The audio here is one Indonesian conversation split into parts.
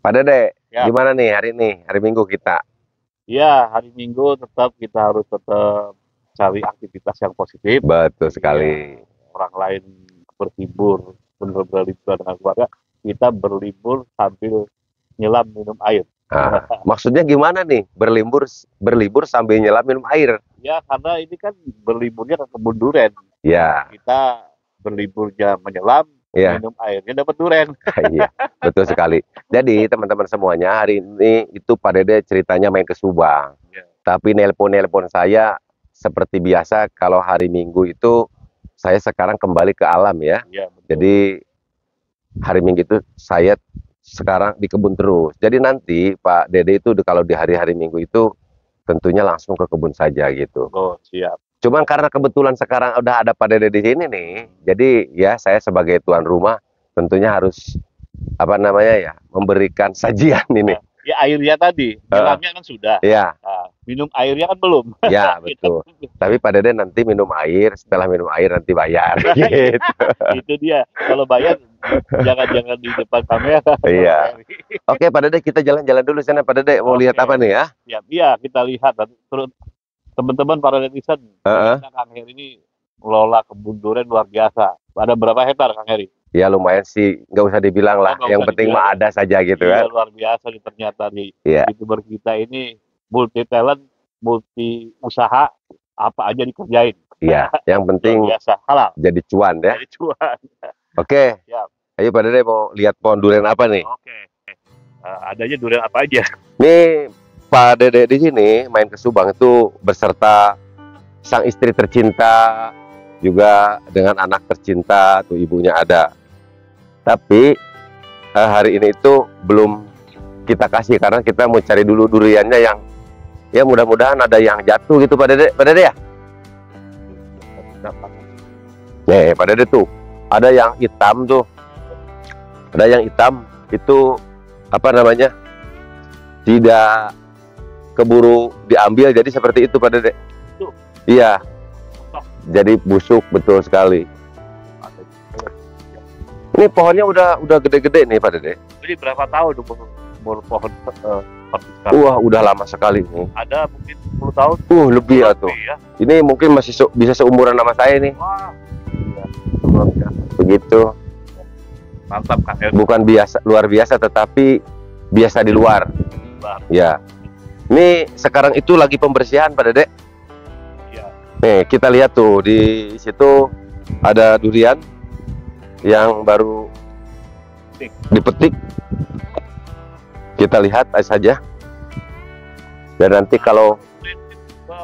Pak Dede, Ya. gimana nih hari ini, hari Minggu kita? Ya, hari Minggu kita harus tetap cari aktivitas yang positif. Betul Iya. sekali. Orang lain berlibur, berlibur dengan keluarga, kita berlibur sambil nyelam minum air. Nah, maksudnya gimana nih? Berlibur sambil nyelam minum air. Ya, karena ini kan berliburnya ke kebun duren. Ya, Kita berliburnya menyelam, ya, minum airnya dapat duren. iya, betul sekali. Jadi teman-teman semuanya, hari ini itu Pak Dede ceritanya main ke Subang. Ya. Tapi nelpon saya seperti biasa kalau hari Minggu itu saya sekarang kembali ke alam ya. Ya, betul. Jadi hari Minggu itu saya sekarang di kebun terus. Jadi nanti Pak Dede itu kalau di hari-hari Minggu itu tentunya langsung ke kebun saja gitu. Oh, siap. Cuman karena kebetulan sekarang udah ada Pak Dede di sini nih, jadi ya saya sebagai tuan rumah tentunya harus apa namanya ya, memberikan sajian ini. Ya, airnya tadi, nyelamnya kan sudah. Ya, Nah, minum airnya kan belum. ya betul. Tapi Pak Dede nanti minum air, setelah minum air nanti bayar. Gitu. Itu dia. Kalau bayar jangan di depan kamera. Iya. Oke Pak Dede, kita jalan-jalan dulu sana Pak Dede. Mau lihat Oke. apa nih ya? Ya, iya, kita lihat terus teman-teman para netizen. Heeh. Ternyata Kang Heri ini mengelola kebun durian luar biasa. Ada berapa hektar Kang Heri? Ya lumayan sih, nggak usah dibilang lah. nggak Yang usah penting dibilang. mah ada saja gitu Iya, kan. luar biasa nih ternyata nih. Iya. YouTuber kita ini multi talent, multi usaha, apa aja dikerjain. Iya. Yang penting Luar biasa, halal. jadi cuan ya. Jadi cuan. Oke. Siap. Ayo Pak Dede mau lihat pohon durian apa nih? Oke. Adanya durian apa aja? Nih Pak Dede di sini main ke Subang itu beserta sang istri tercinta, juga dengan anak tercinta, tuh ibunya ada. Tapi hari ini itu belum kita kasih karena kita mau cari dulu duriannya yang ya mudah-mudahan ada yang jatuh gitu Pak Dede. Pak Dede ya? Nih Pak Dede tuh ada yang hitam tuh. Ada yang hitam itu apa namanya? Tidak keburu diambil, jadi seperti itu Pak Dede. Tuh. Iya. Jadi busuk, betul sekali. Ini pohonnya udah gede-gede nih Pak Dede. Jadi berapa tahun umur pohon seperti sekarang? Wah, udah lama sekali nih. Ada mungkin 10 tahun. Lebih ya tuh. Ya. Ini mungkin masih bisa seumuran sama saya nih. Wah, Begitu. mantap Kang Heri. Bukan biasa, luar biasa, tetapi biasa di luar. Ya. Ini sekarang itu lagi pembersihan Pak Dede. Ya. Nih, kita lihat tuh di situ ada durian yang baru dipetik. Kita lihat saja. Dan nanti kalau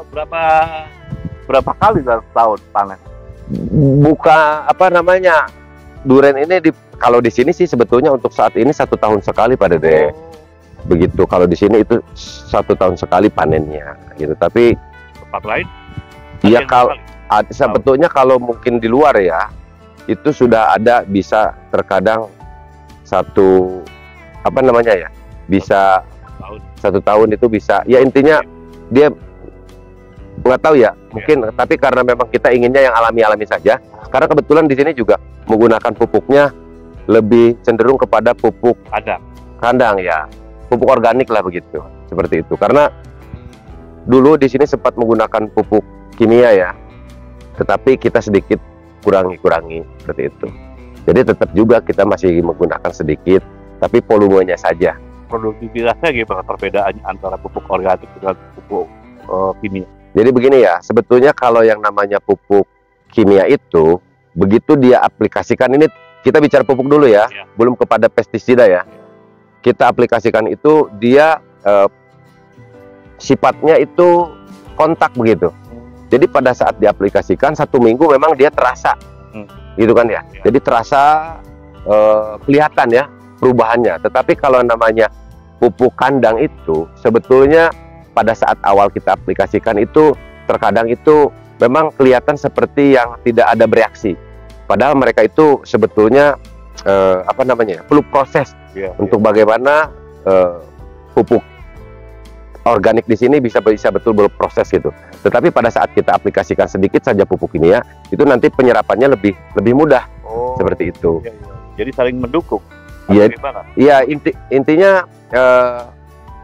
berapa kali dalam tahun panen? buka apa namanya durian ini kalau di sini sih sebetulnya untuk saat ini 1 tahun sekali Pak Dede. Begitu kalau di sini itu 1 tahun sekali panennya gitu. Tapi Tempat lain? ya Sekian kalau kali. sebetulnya kalau mungkin di luar ya itu sudah ada, bisa terkadang apa namanya ya, bisa Tahun. 1 tahun itu bisa ya, intinya dia nggak tahu ya mungkin. Tapi karena memang kita inginnya yang alami-alami saja, karena kebetulan di sini juga menggunakan pupuknya lebih cenderung kepada pupuk Ada. kandang ya, pupuk organik lah begitu, seperti itu. Karena dulu di sini sempat menggunakan pupuk kimia ya, tetapi kita sedikit kurangi seperti itu. Jadi tetap juga kita masih menggunakan sedikit, tapi volumenya saja. Produktivitasnya gimana perbedaannya antara pupuk organik dengan pupuk kimia? Jadi begini ya, sebetulnya kalau yang namanya pupuk kimia itu begitu dia aplikasikan, ini kita bicara pupuk dulu ya, belum kepada pestisida ya. Kita aplikasikan itu dia sifatnya itu kontak begitu. Jadi pada saat diaplikasikan 1 minggu memang dia terasa, gitu kan ya. Jadi terasa kelihatan ya perubahannya. Tetapi kalau namanya pupuk kandang itu sebetulnya pada saat awal kita aplikasikan itu terkadang itu memang kelihatan seperti yang tidak ada bereaksi. Padahal mereka itu sebetulnya apa namanya perlu proses untuk bagaimana pupuk organik di sini bisa betul berproses gitu. Tetapi pada saat kita aplikasikan sedikit saja pupuk kimia, itu nanti penyerapannya lebih mudah. Seperti itu. Jadi saling mendukung. Iya, gimana? iya intinya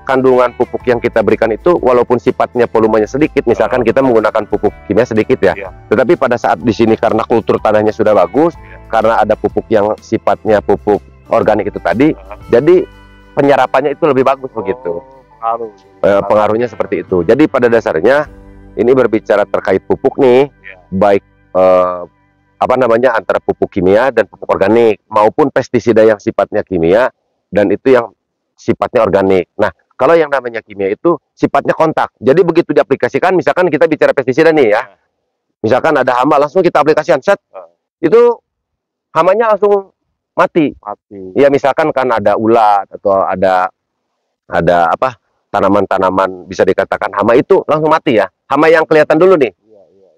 kandungan pupuk yang kita berikan itu walaupun sifatnya volumenya sedikit, misalkan kita menggunakan pupuk kimia sedikit ya, tetapi pada saat di sini karena kultur tanahnya sudah bagus, karena ada pupuk yang sifatnya pupuk organik itu tadi, jadi penyerapannya itu lebih bagus begitu. Pengaruhnya seperti itu. Jadi pada dasarnya ini berbicara terkait pupuk nih, baik apa namanya antara pupuk kimia dan pupuk organik maupun pestisida yang sifatnya kimia dan itu yang sifatnya organik. Nah, kalau yang namanya kimia itu sifatnya kontak. Jadi begitu diaplikasikan, misalkan kita bicara pestisida nih ya, misalkan ada hama langsung kita aplikasikan, set, itu hamanya langsung mati. Ya misalkan kan ada ulat atau ada apa tanaman-tanaman bisa dikatakan hama itu langsung mati ya. Hama yang kelihatan dulu nih,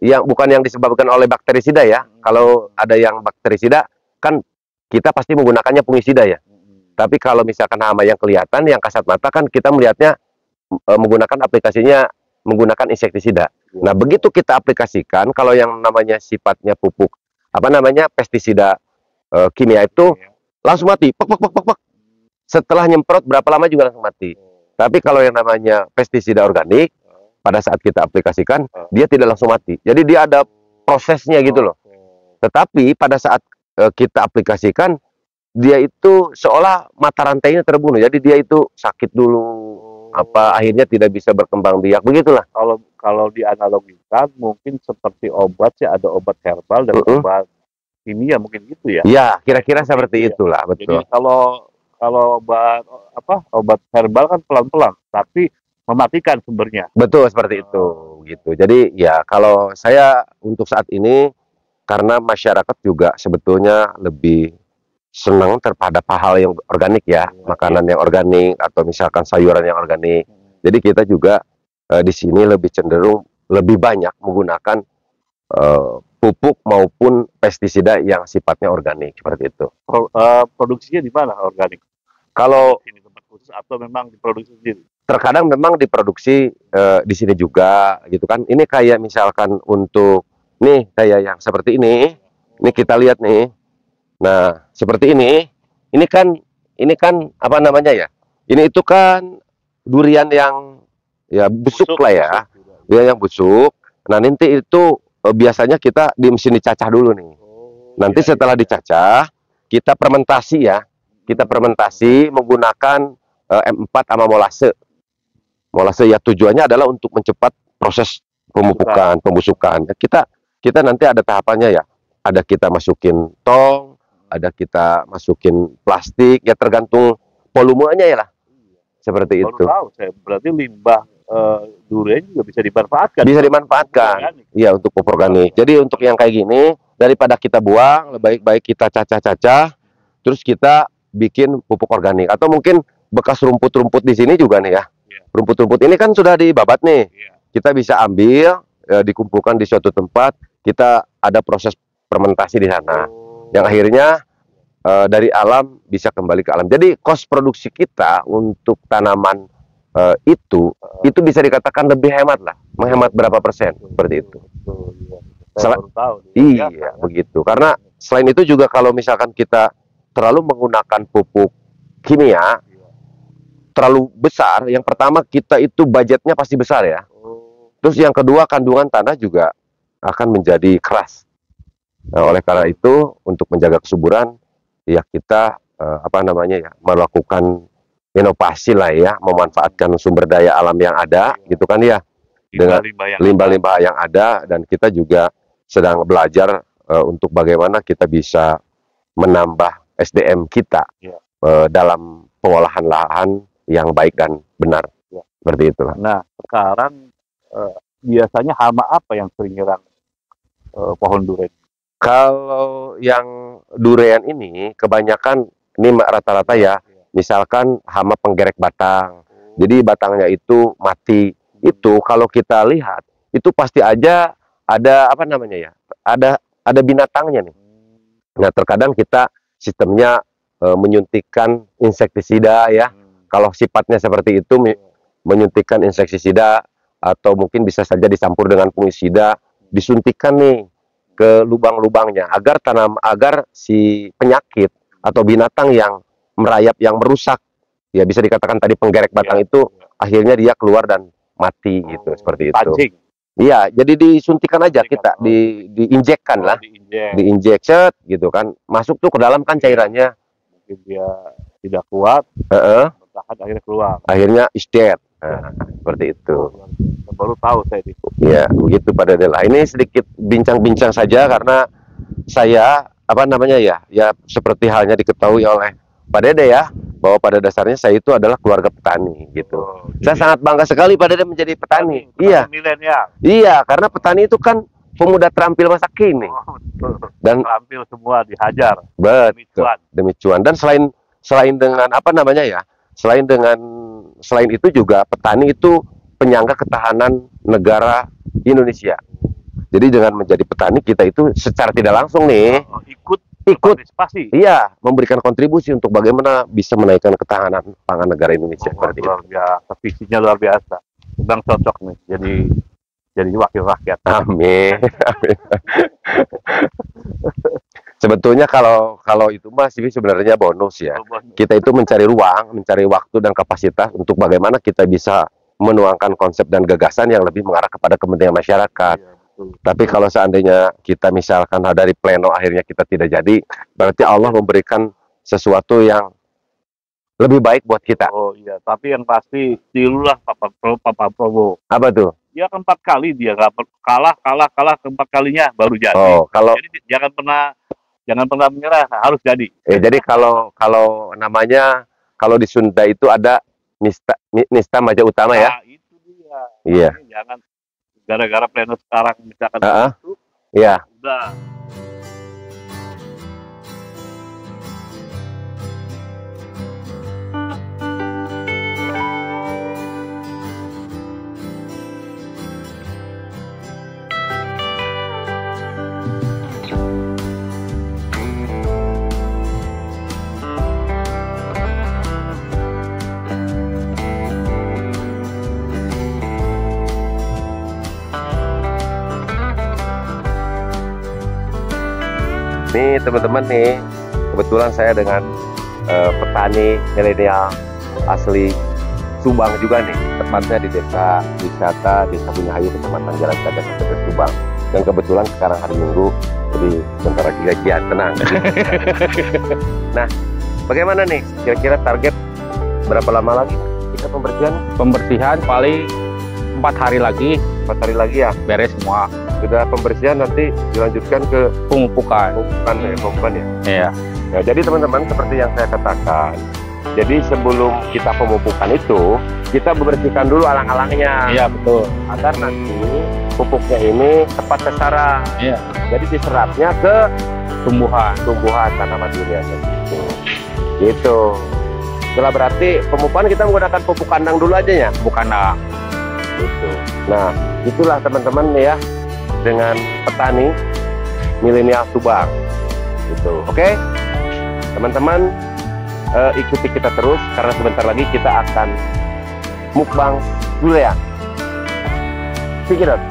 yang bukan yang disebabkan oleh bakterisida ya. Kalau ada yang bakterisida kan kita pasti menggunakannya fungisida ya. Tapi kalau misalkan hama yang kelihatan, yang kasat mata kan kita melihatnya menggunakan aplikasinya menggunakan insektisida. Nah begitu kita aplikasikan, kalau yang namanya sifatnya pupuk apa namanya pestisida kimia itu langsung mati, pek. Setelah nyemprot berapa lama juga langsung mati. Tapi kalau yang namanya pestisida organik pada saat kita aplikasikan dia tidak langsung mati. Jadi dia ada prosesnya gitu loh. Tetapi pada saat kita aplikasikan dia itu seolah mata rantainya terbunuh. Jadi dia itu sakit dulu, apa akhirnya tidak bisa berkembang biak. Begitulah. Kalau dianalogikan mungkin seperti obat sih, ada obat herbal dan obat kimia mungkin gitu ya. Ya, kira-kira seperti itulah, betul. Jadi kalau obat herbal kan pelan-pelan, tapi mematikan sumbernya. Betul seperti itu, gitu. Jadi ya kalau saya untuk saat ini karena masyarakat juga sebetulnya lebih senang terhadap hal yang organik ya, makanan yang organik atau misalkan sayuran yang organik. Jadi kita juga di sini lebih cenderung lebih banyak menggunakan pupuk maupun pestisida yang sifatnya organik seperti itu. Produksinya di mana organik? Kalau ini tempat khusus atau memang diproduksi sendiri? Terkadang memang diproduksi di sini juga gitu kan. Ini kayak misalkan untuk nih kayak yang seperti ini kita lihat nih. Nah, seperti ini kan apa namanya ya? Ini itu kan durian yang ya busuk lah ya. Dia yang busuk. Nah, nanti itu biasanya kita di mesin dicacah dulu nih. Nanti setelah dicacah, kita fermentasi ya. Kita fermentasi menggunakan M4 sama molase. Molase ya tujuannya adalah untuk mencepat proses pembusukan. Kita nanti ada tahapannya ya. Ada kita masukin tong, ada kita masukin plastik, ya tergantung volumenya ya lah. Seperti itu. Tahu saya, berarti limbah durian juga bisa dimanfaatkan. Bisa dimanfaatkan. Iya, untuk pupuk organik. Jadi untuk yang kayak gini, daripada kita buang, lebih baik kita cacah-cacah, terus kita bikin pupuk organik. Atau mungkin bekas rumput-rumput di sini juga nih ya. Rumput-rumput ini kan sudah dibabat nih. Kita bisa ambil, dikumpulkan di suatu tempat, kita ada proses fermentasi di sana. Yang akhirnya dari alam bisa kembali ke alam. Jadi cost produksi kita untuk tanaman itu bisa dikatakan lebih hemat lah, menghemat berapa persen seperti itu. Iya, begitu. Karena selain itu juga kalau misalkan kita terlalu menggunakan pupuk kimia terlalu besar, yang pertama kita itu budgetnya pasti besar ya. Terus yang kedua kandungan tanah juga akan menjadi keras. Nah, oleh karena itu untuk menjaga kesuburan ya kita apa namanya ya melakukan inovasi lah ya, memanfaatkan sumber daya alam yang ada gitu kan ya, dengan limbah-limbah yang ada, dan kita juga sedang belajar untuk bagaimana kita bisa menambah SDM kita dalam pengolahan lahan yang baik dan benar seperti itulah. Nah sekarang biasanya hama apa yang sering nyerang pohon durian? Kalau yang durian ini kebanyakan ini rata-rata ya, misalkan hama penggerek batang. Jadi batangnya itu mati. Itu kalau kita lihat itu pasti aja ada apa namanya ya? Ada binatangnya nih. Nah, terkadang kita sistemnya menyuntikkan insektisida ya. Kalau sifatnya seperti itu menyuntikkan insektisida atau mungkin bisa saja dicampur dengan fungisida, disuntikkan nih ke lubang-lubangnya agar si penyakit atau binatang yang merayap yang merusak. Ya bisa dikatakan tadi penggerek batang itu akhirnya dia keluar dan mati gitu, seperti itu. Pancing. Iya, jadi disuntikan aja kita, diinjekkan lah, diinjek set gitu kan, masuk tuh ke dalam kan cairannya. Mungkin dia tidak kuat, bertahan akhirnya keluar. Akhirnya is dead. Nah, seperti itu. Baru tahu saya itu. Ya, begitu Pak Dede lah. Ini sedikit bincang-bincang saja karena saya apa namanya ya seperti halnya diketahui oleh Pak Dede ya, bahwa pada dasarnya saya itu adalah keluarga petani gitu. Saya sangat bangga sekali Pak Dede menjadi petani. Iya. Milenial. Iya, karena petani itu kan pemuda terampil masa kini. Dan terampil semua dihajar. Betul. Demi cuan. Dan selain dengan apa namanya ya? Selain itu juga petani itu penyangga ketahanan negara Indonesia. Jadi dengan menjadi petani kita itu secara tidak langsung nih ikut partisipasi. Iya, memberikan kontribusi untuk bagaimana bisa menaikkan ketahanan pangan negara Indonesia. Luar biasa, visinya luar biasa. Bang cocok nih jadi wakil rakyat. Amin. Amin. Sebetulnya kalau itu masih sebenarnya bonus ya. Kita itu mencari ruang, mencari waktu dan kapasitas untuk bagaimana kita bisa menuangkan konsep dan gagasan yang lebih mengarah kepada kepentingan masyarakat. Iya. Tapi kalau seandainya kita misalkan dari pleno akhirnya kita tidak jadi, berarti Allah memberikan sesuatu yang lebih baik buat kita. Oh iya, tapi yang pasti tilulah Pak Prabowo. Apa tuh? Dia keempat kali dia kalah keempat kalinya baru jadi. Oh, jadi jangan pernah menyerah, harus jadi. Jadi kalau namanya kalau di Sunda itu ada nista maja utama ya. Itu dia. Iya. Jangan gara-gara pleno sekarang misalkan itu, iya. Udah. Nih teman-teman nih, kebetulan saya dengan petani milenial asli Subang juga nih, tepatnya di desa wisata Desa Bunyahayu, Kecamatan Jalan Cadas, Kabupaten Subang. Dan kebetulan sekarang hari Minggu, jadi sebentar lagi gajian, tenang. Nah, bagaimana nih kira-kira target berapa lama lagi kita pembersihan? Pembersihan paling 4 hari lagi. 4 hari lagi ya? Beres semua. Sudah pembersihan nanti dilanjutkan ke pemupukan ya? Iya. Nah, jadi teman-teman seperti yang saya katakan, jadi sebelum kita pemupukan itu kita bersihkan dulu alang-alangnya. Iya betul. Agar nanti pupuknya ini tepat sasaran. Iya. Jadi diserapnya ke tumbuhan tanaman durian gitu. Gitu. Setelah berarti pemupukan kita menggunakan pupuk kandang dulu aja ya? Pupuk kandang. Gitu. Nah, itulah teman-teman ya dengan petani milenial Subang. Gitu. Oke? Teman-teman ikuti kita terus karena sebentar lagi kita akan mukbang durian. Pick it up.